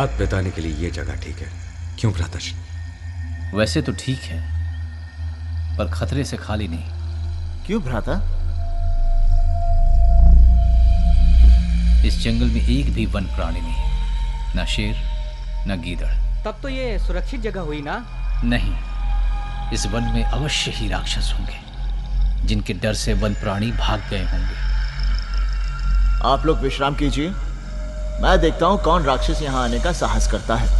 रात बिताने के लिए ये जगह ठीक है, क्यों भ्राताश्री? वैसे तो ठीक है, पर खतरे से खाली नहीं। क्यों भ्राता? इस जंगल में एक भी वन प्राणी नहीं, ना शेर ना गीदड़। तब तो ये सुरक्षित जगह हुई ना? नहीं, इस वन में अवश्य ही राक्षस होंगे, जिनके डर से वन प्राणी भाग गए होंगे। आप लोग विश्राम कीजिए, मैं देखता हूं कौन राक्षस यहां आने का साहस करता है।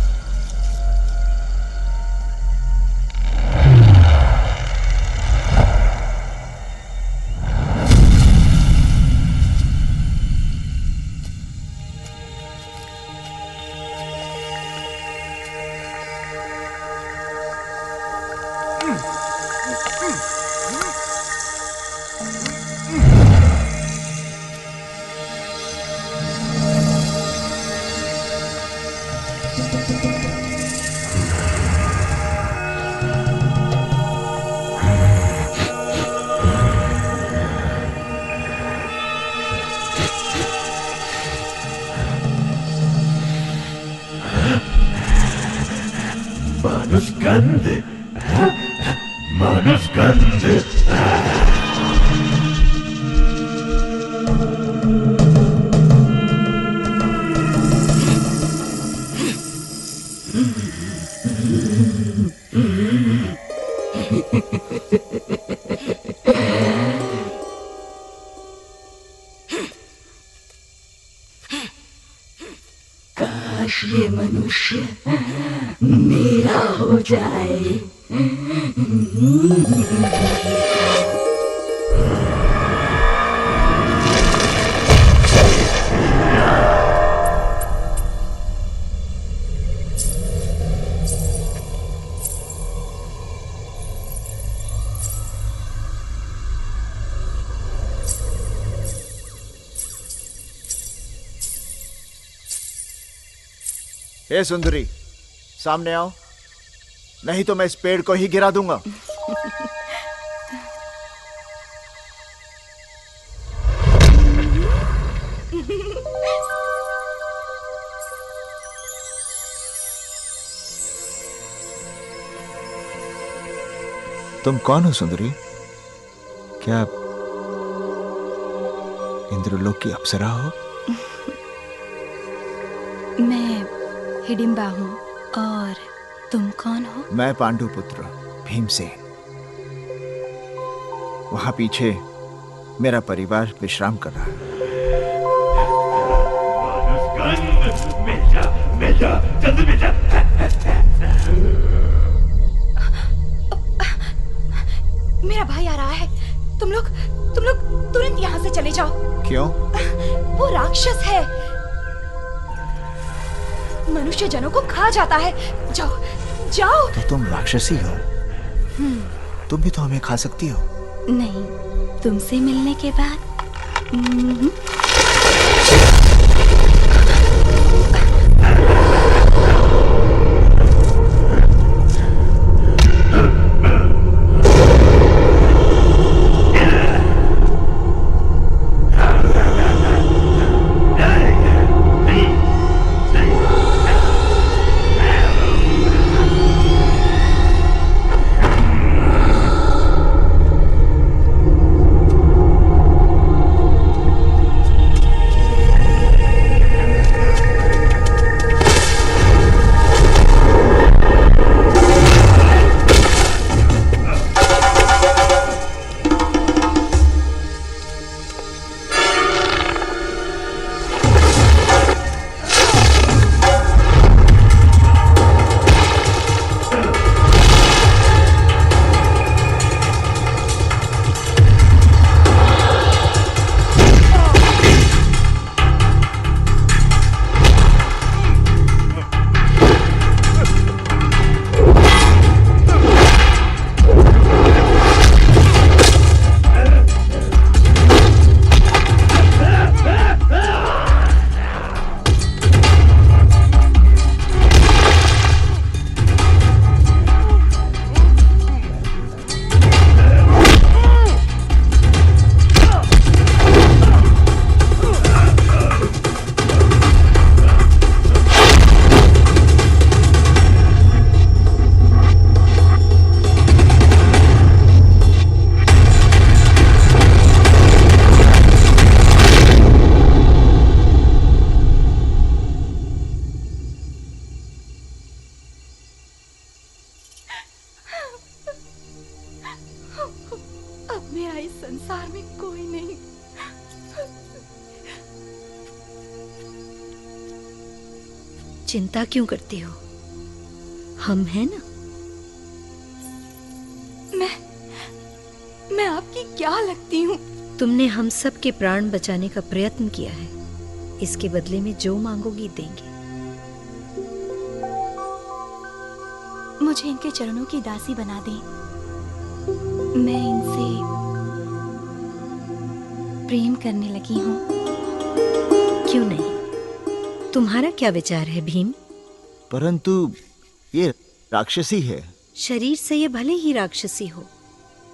काश ये मनुष्य मेरा हो जाए। हे सुंदरी, सामने आओ, नहीं तो मैं इस पेड़ को ही गिरा दूंगा। तुम कौन हो सुंदरी? क्या इंद्रलोक की अप्सरा हो? मैं हिडिंबा हूँ। और तुम कौन हो? मैं पांडु पुत्र भीमसेन। वहां पीछे मेरा परिवार विश्राम कर रहा है। मेरा भाई आ रहा है। तुम लोग तुरंत यहाँ से चले जाओ। क्यों? वो राक्षस है, मनुष्य जनों को खा जाता है। जाओ जाओ। तो तुम राक्षसी हो? तुम भी तो हमें खा सकती हो। नहीं, तुमसे मिलने के बाद मेरा इस संसार में कोई नहीं। चिंता क्यों करती हो? हम हैं ना। मैं आपकी क्या लगती हूँ? तुमने हम सब के प्राण बचाने का प्रयत्न किया है। इसके बदले में जो मांगोगी देंगे। मुझे इनके चरणों की दासी बना दें। मैं इनसे प्रेम करने लगी हूँ। क्यों नहीं? तुम्हारा क्या विचार है भीम? परंतु ये राक्षसी है। शरीर से ये भले ही राक्षसी हो,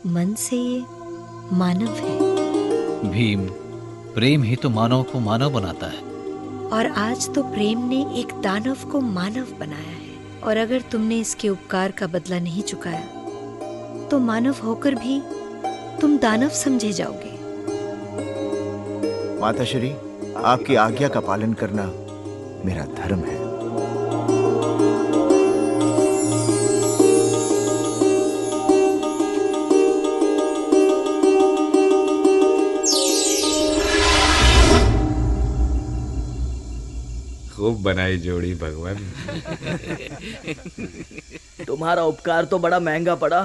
मन से ये मानव है। भीम, प्रेम ही तो मानव को मानव बनाता है। और आज तो प्रेम ने एक दानव को मानव बनाया है। और अगर तुमने इसके उपकार का बदला नहीं चुकाया तो मानव होकर भी तुम दानव समझे जाओगे। माताश्री, आपकी आज्ञा का पालन करना मेरा धर्म है। खूब बनाई जोड़ी भगवान। तुम्हारा उपकार तो बड़ा महंगा पड़ा।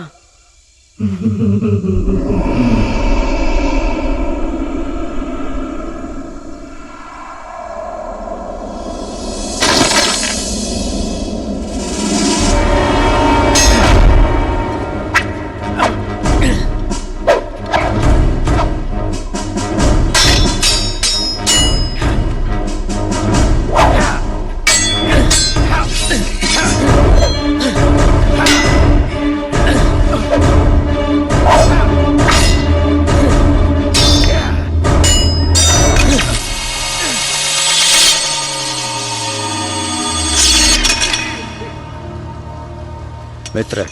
मित्र,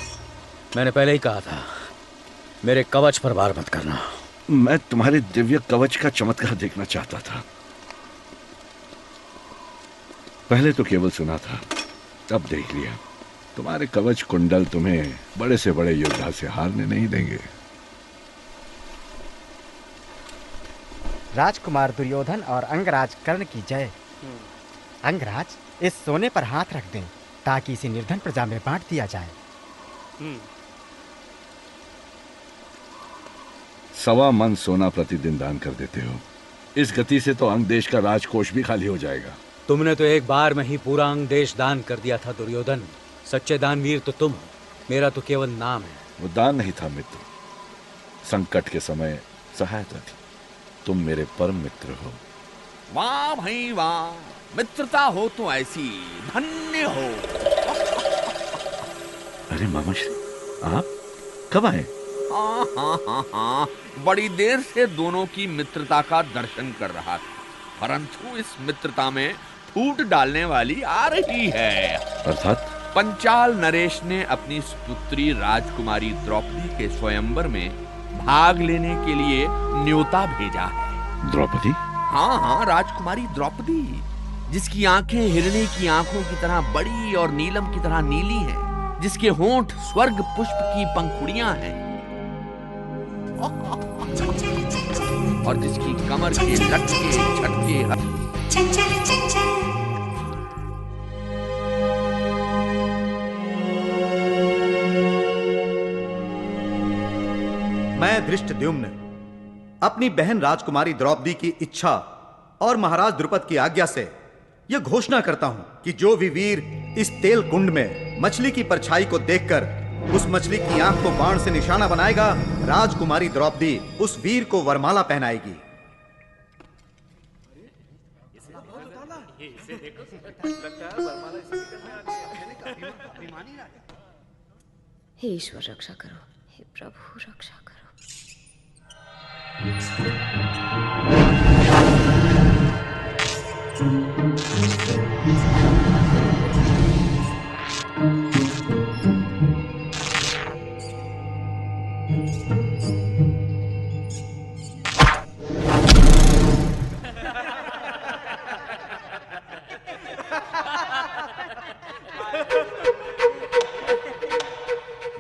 मैंने पहले ही कहा था, मेरे कवच पर वार मत करना। मैं तुम्हारे दिव्य कवच का चमत्कार देखना चाहता था। पहले तो केवल सुना था, अब देख लिया। तुम्हारे कवच कुंडल तुम्हें बड़े से बड़े योद्धा से हारने नहीं देंगे। राजकुमार दुर्योधन और अंगराज कर्ण की जय। अंगराज, इस सोने पर हाथ रख दें ताकि इसे निर्धन प्रजा में बांट दिया जाए। 1.25 मन सोना प्रतिदिन दान कर देते हो। इस गति से तो अंग देश का राजकोष भी खाली हो जाएगा। तुमने तो एक बार में ही पूरा अंग देश दान कर दिया था दुर्योधन। सच्चे दानवीर तो तुम हो, मेरा तो केवल नाम है। वो दान नहीं था मित्र, संकट के समय सहायता थी। तुम मेरे परम मित्र हो। वाह भाई वाह, मित्रता हो तो ऐसी, धन्य हो। अरे मामाश्री, आप कब आए? हाँ, बड़ी देर से दोनों की मित्रता का दर्शन कर रहा था, परंतु इस मित्रता में फूट डालने वाली आ रही है। अर्थात? पंचाल नरेश ने अपनी पुत्री राजकुमारी द्रौपदी के स्वयंवर में भाग लेने के लिए न्योता भेजा है। द्रौपदी? हाँ, राजकुमारी द्रौपदी, जिसकी आंखें हिरणी की आंखों की तरह बड़ी और नीलम की तरह नीली हैं, जिसके होंठ स्वर्ग पुष्प की पंखुड़ियां हैं और जिसकी कमर के लटके झटके। मैं धृष्टद्युम्न अपनी बहन राजकुमारी द्रौपदी की इच्छा और महाराज द्रुपद की आज्ञा से यह घोषणा करता हूं कि जो भी वीर इस तेल कुंड में मछली की परछाई को देखकर उस मछली की आंख को बाण से निशाना बनाएगा, राजकुमारी द्रौपदी उस वीर को वरमाला पहनाएगी। हे ईश्वर रक्षा करो, हे प्रभु रक्षा करो।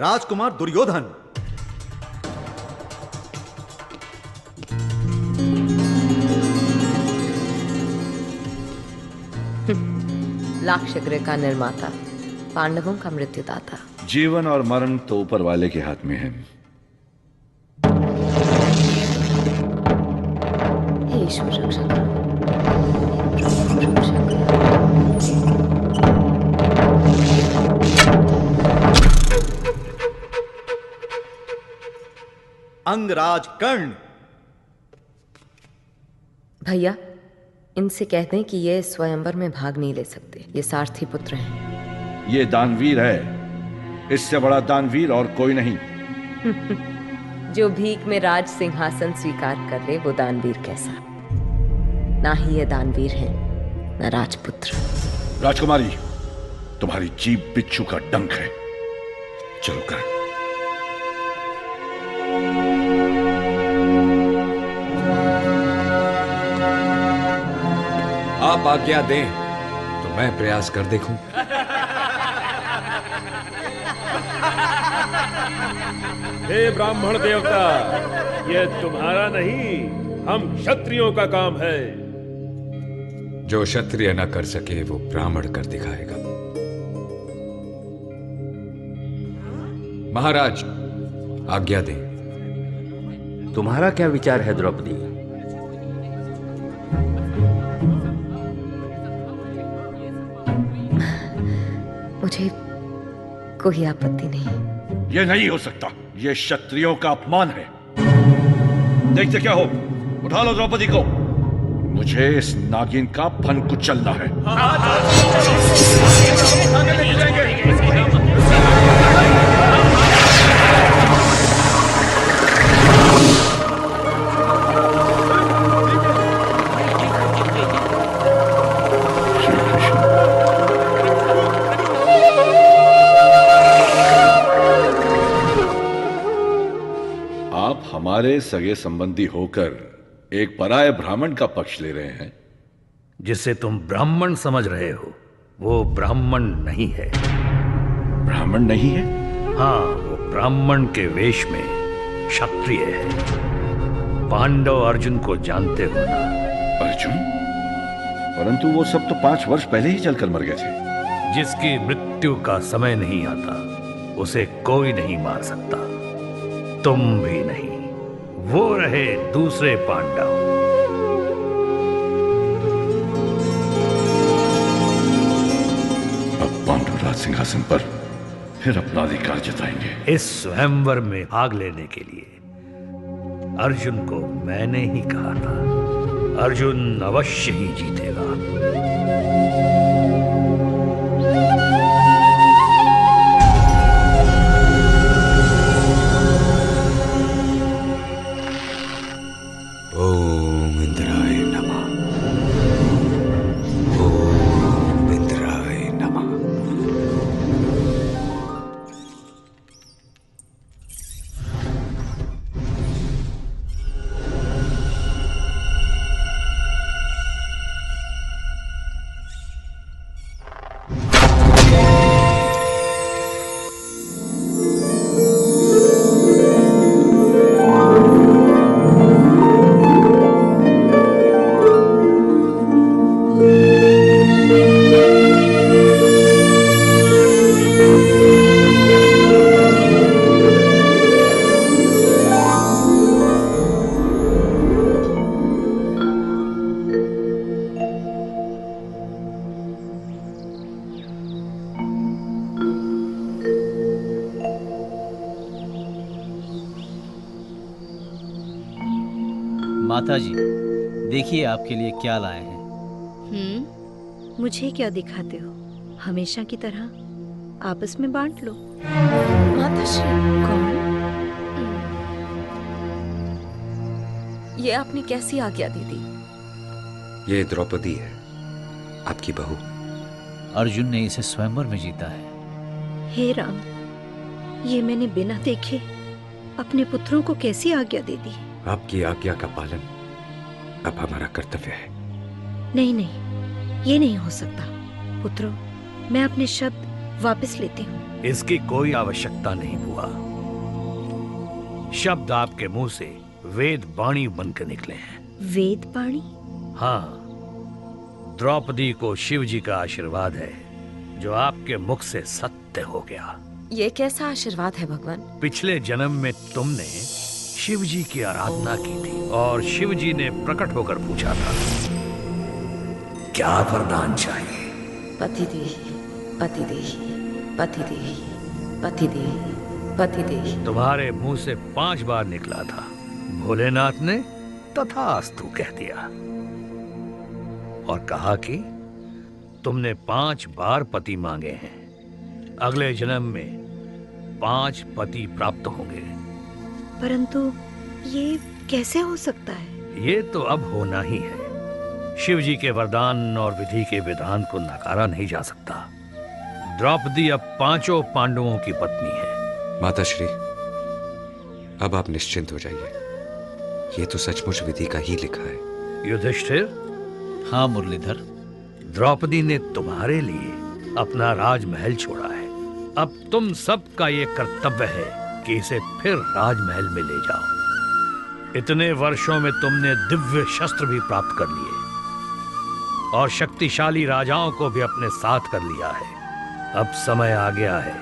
राजकुमार दुर्योधन, लाक्ष गृह का निर्माता, पांडवों का मृत्युदाता। जीवन और मरण तो ऊपर वाले के हाथ में है। हे ईश्वर रक्षा करो। अंगराज कर्ण। भैया, इनसे कह दें कि ये स्वयंवर में भाग नहीं ले सकते। ये सारथी पुत्र हैं। ये दानवीर है, इससे बड़ा दानवीर और कोई नहीं। जो भीख में राज सिंहासन स्वीकार कर ले वो दानवीर कैसा? ना ही ये दानवीर है, न राजपुत्र। राजकुमारी, तुम्हारी जीभ बिच्छू का डंक है। चलो कर। आप आज्ञा दें तो मैं प्रयास कर देखूं। हे ब्राह्मण देवता, यह तुम्हारा नहीं, हम क्षत्रियों का काम है। जो क्षत्रिय न कर सके वो ब्राह्मण कर दिखाएगा। महाराज, आज्ञा दें। तुम्हारा क्या विचार है द्रौपदी? मुझे कोई आपत्ति नहीं। ये नहीं हो सकता, ये क्षत्रियों का अपमान है। देखते क्या हो, उठा लो द्रौपदी को। मुझे इस नागिन का फन कुचलना है। हमारे सगे संबंधी होकर एक पराये ब्राह्मण का पक्ष ले रहे हैं। जिसे तुम ब्राह्मण समझ रहे हो वो ब्राह्मण नहीं है। ब्राह्मण नहीं है? हाँ, वो ब्राह्मण के वेश में क्षत्रिय है। पांडव अर्जुन को जानते हो ना? अर्जुन? परंतु वो सब तो 5 वर्ष पहले ही जलकर मर गए थे। जिसकी मृत्यु का समय नहीं आता उसे कोई नहीं मार सकता, तुम भी नहीं। वो रहे दूसरे पांडव। अब पांडव राज सिंहासन पर फिर अपना अधिकार जताएंगे। इस स्वयंवर में भाग लेने के लिए अर्जुन को मैंने ही कहा था। अर्जुन अवश्य ही जीतेगा। ओम इंद्राय नमः। ओम इंद्राय नमः। माताजी, देखिए आपके लिए क्या लाए हैं। मुझे क्या दिखाते हो? हमेशा की तरह आपस में बांट लो। माताश्री। कौन? ये आपने कैसी आज्ञा दे दी? ये द्रौपदी है, आपकी बहू। अर्जुन ने इसे स्वयंवर में जीता है। हे राम, ये मैंने बिना देखे अपने पुत्रों को कैसी आज्ञा दे दी? आपकी आज्ञा का पालन अब हमारा कर्तव्य है। नहीं नहीं, ये नहीं हो सकता। पुत्रों, मैं अपने शब्द वापस लेती हूँ। इसकी कोई आवश्यकता नहीं हुआ। शब्द आपके मुंह से वेद वाणी बनकर निकले हैं। वेद वाणी? हाँ, द्रौपदी को शिव जी का आशीर्वाद है जो आपके मुख से सत्य हो गया। ये कैसा आशीर्वाद है भगवान? पिछले जन्म में तुमने शिव जी की आराधना की थी और शिव जी ने प्रकट होकर पूछा था, क्या वरदान चाहिए? पति देहि, पति देहि, पति देहि, पति देहि, पति देहि। तुम्हारे मुंह से 5 बार निकला था। भोलेनाथ ने तथास्तु कह दिया और कहा कि तुमने 5 बार पति मांगे हैं, अगले जन्म में 5 पति प्राप्त होंगे। परंतु ये कैसे हो सकता है? ये तो अब होना ही है। शिव जी के वरदान और विधि के विधान को नकारा नहीं जा सकता। द्रौपदी अब 5 पांडवों की पत्नी है। माताश्री, अब आप निश्चिंत हो जाइए। ये तो सचमुच विधि का ही लिखा है। युधिष्ठिर। हाँ मुरलीधर। द्रौपदी ने तुम्हारे लिए अपना राजमहल छोड़ा है। अब तुम सबका ये कर्तव्य है कि इसे फिर राजमहल में ले जाओ। इतने वर्षों में तुमने दिव्य शस्त्र भी प्राप्त कर लिए और शक्तिशाली राजाओं को भी अपने साथ कर लिया है। अब समय आ गया है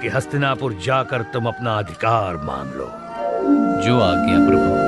कि हस्तिनापुर जाकर तुम अपना अधिकार मांग लो। जो आज्ञा प्रभु।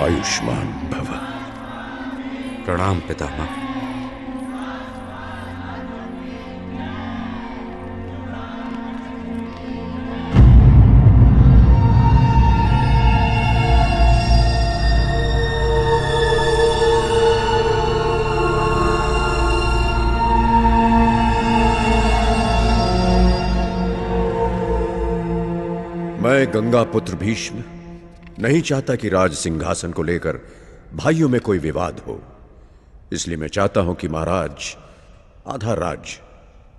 आयुष्मान भव। प्रणाम पितामह। मैं गंगा पुत्र भीष्म नहीं चाहता कि राज सिंहासन को लेकर भाइयों में कोई विवाद हो, इसलिए मैं चाहता हूं कि महाराज आधा राज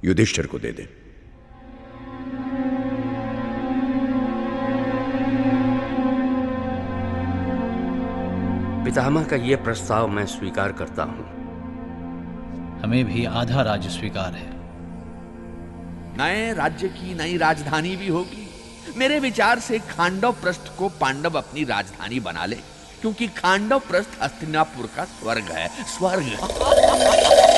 युधिष्ठिर को दे दें। पितामह का यह प्रस्ताव मैं स्वीकार करता हूं। हमें भी आधा राज्य स्वीकार है। नए राज्य की नई राजधानी भी होगी। मेरे विचार से खांडव प्रस्थ को पांडव अपनी राजधानी बना ले, क्योंकि खांडव प्रस्थ हस्तिनापुर का स्वर्ग है। स्वर्ग।